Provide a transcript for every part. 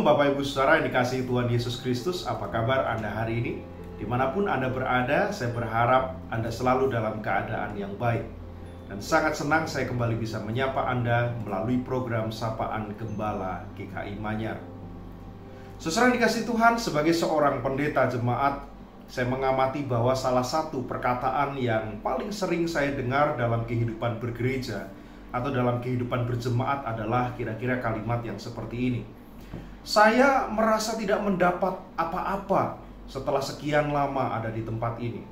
Shalom Bapak Ibu Saudara yang dikasihi Tuhan Yesus Kristus. Apa kabar Anda hari ini? Dimanapun Anda berada, saya berharap Anda selalu dalam keadaan yang baik. Dan sangat senang saya kembali bisa menyapa Anda melalui program Sapaan Gembala GKI Manyar. Saudara yang dikasihi Tuhan, sebagai seorang pendeta jemaat, saya mengamati bahwa salah satu perkataan yang paling sering saya dengar dalam kehidupan bergereja atau dalam kehidupan berjemaat adalah kira-kira kalimat yang seperti ini. Saya merasa tidak mendapat apa-apa setelah sekian lama ada di tempat ini.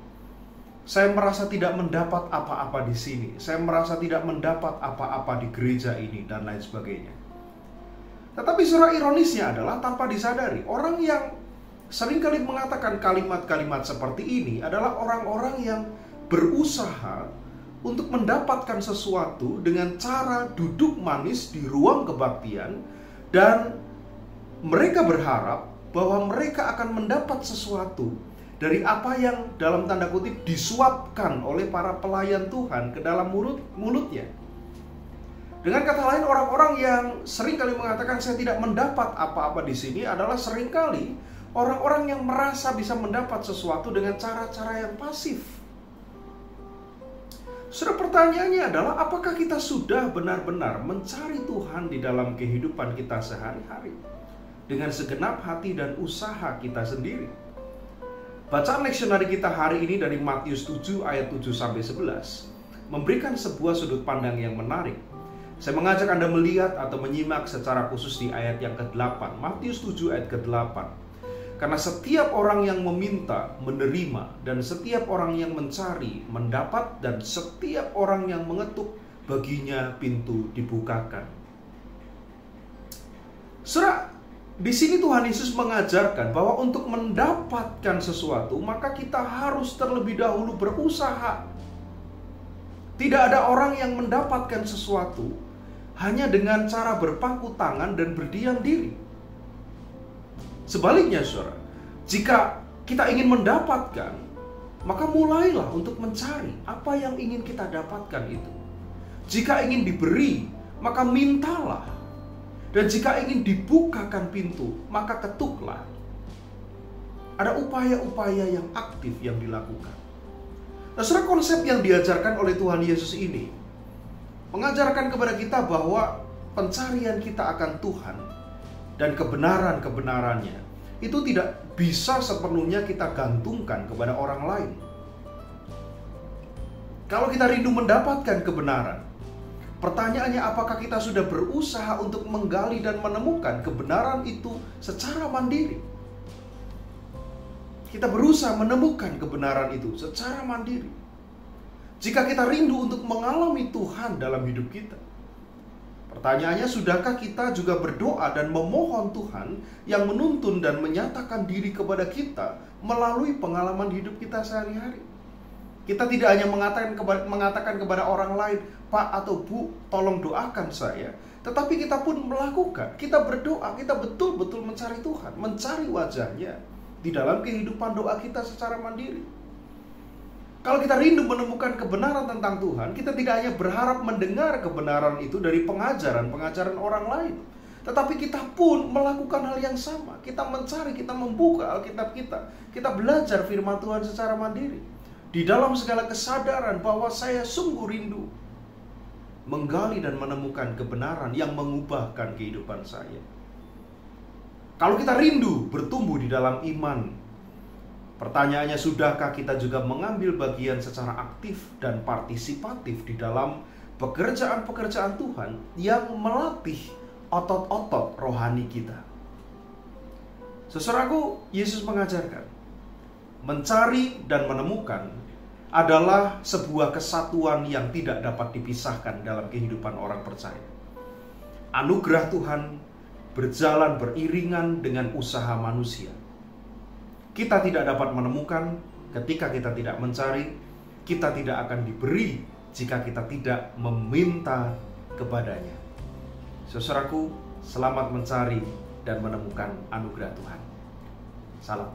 Saya merasa tidak mendapat apa-apa di sini. Saya merasa tidak mendapat apa-apa di gereja ini dan lain sebagainya. Tetapi saudara, ironisnya adalah tanpa disadari, orang yang seringkali mengatakan kalimat-kalimat seperti ini adalah orang-orang yang berusaha untuk mendapatkan sesuatu dengan cara duduk manis di ruang kebaktian, dan mereka berharap bahwa mereka akan mendapat sesuatu dari apa yang dalam tanda kutip disuapkan oleh para pelayan Tuhan ke dalam mulutnya. Dengan kata lain, orang-orang yang seringkali mengatakan saya tidak mendapat apa-apa di sini adalah seringkali orang-orang yang merasa bisa mendapat sesuatu dengan cara-cara yang pasif. Saudara, pertanyaannya adalah apakah kita sudah benar-benar mencari Tuhan di dalam kehidupan kita sehari-hari dengan segenap hati dan usaha kita sendiri? Bacaan leksionari kita hari ini dari Matius 7 ayat 7-11 memberikan sebuah sudut pandang yang menarik. Saya mengajak Anda melihat atau menyimak secara khusus di ayat yang ke-8, Matius 7 ayat ke-8. Karena setiap orang yang meminta, menerima, dan setiap orang yang mencari, mendapat, dan setiap orang yang mengetuk, baginya pintu dibukakan. Saudara, di sini Tuhan Yesus mengajarkan bahwa untuk mendapatkan sesuatu, maka kita harus terlebih dahulu berusaha. Tidak ada orang yang mendapatkan sesuatu hanya dengan cara berpangku tangan dan berdiam diri. Sebaliknya, saudara, jika kita ingin mendapatkan, maka mulailah untuk mencari apa yang ingin kita dapatkan itu. Jika ingin diberi, maka mintalah. Dan jika ingin dibukakan pintu, maka ketuklah. Ada upaya-upaya yang aktif yang dilakukan. Nah, saudara, konsep yang diajarkan oleh Tuhan Yesus ini mengajarkan kepada kita bahwa pencarian kita akan Tuhan dan kebenaran-kebenarannya itu tidak bisa sepenuhnya kita gantungkan kepada orang lain. Kalau kita rindu mendapatkan kebenaran, pertanyaannya, apakah kita sudah berusaha untuk menggali dan menemukan kebenaran itu secara mandiri? Kita berusaha menemukan kebenaran itu secara mandiri. Jika kita rindu untuk mengalami Tuhan dalam hidup kita, pertanyaannya, sudahkah kita juga berdoa dan memohon Tuhan yang menuntun dan menyatakan diri kepada kita melalui pengalaman hidup kita sehari-hari? Kita tidak hanya mengatakan kepada orang lain, Pak atau Bu, tolong doakan saya. Tetapi kita pun melakukan, kita berdoa, kita betul-betul mencari Tuhan, mencari wajahnya di dalam kehidupan doa kita secara mandiri. Kalau kita rindu menemukan kebenaran tentang Tuhan, kita tidak hanya berharap mendengar kebenaran itu dari pengajaran orang lain, tetapi kita pun melakukan hal yang sama. Kita mencari, kita membuka Alkitab kita, kita belajar firman Tuhan secara mandiri, di dalam segala kesadaran bahwa saya sungguh rindu menggali dan menemukan kebenaran yang mengubahkan kehidupan saya. Kalau kita rindu bertumbuh di dalam iman, pertanyaannya, sudahkah kita juga mengambil bagian secara aktif dan partisipatif di dalam pekerjaan-pekerjaan Tuhan yang melatih otot-otot rohani kita? Saudaraku, Yesus mengajarkan, mencari dan menemukan adalah sebuah kesatuan yang tidak dapat dipisahkan dalam kehidupan orang percaya. Anugerah Tuhan berjalan beriringan dengan usaha manusia. Kita tidak dapat menemukan ketika kita tidak mencari. Kita tidak akan diberi jika kita tidak meminta kepadanya. Saudaraku, selamat mencari dan menemukan anugerah Tuhan. Salam.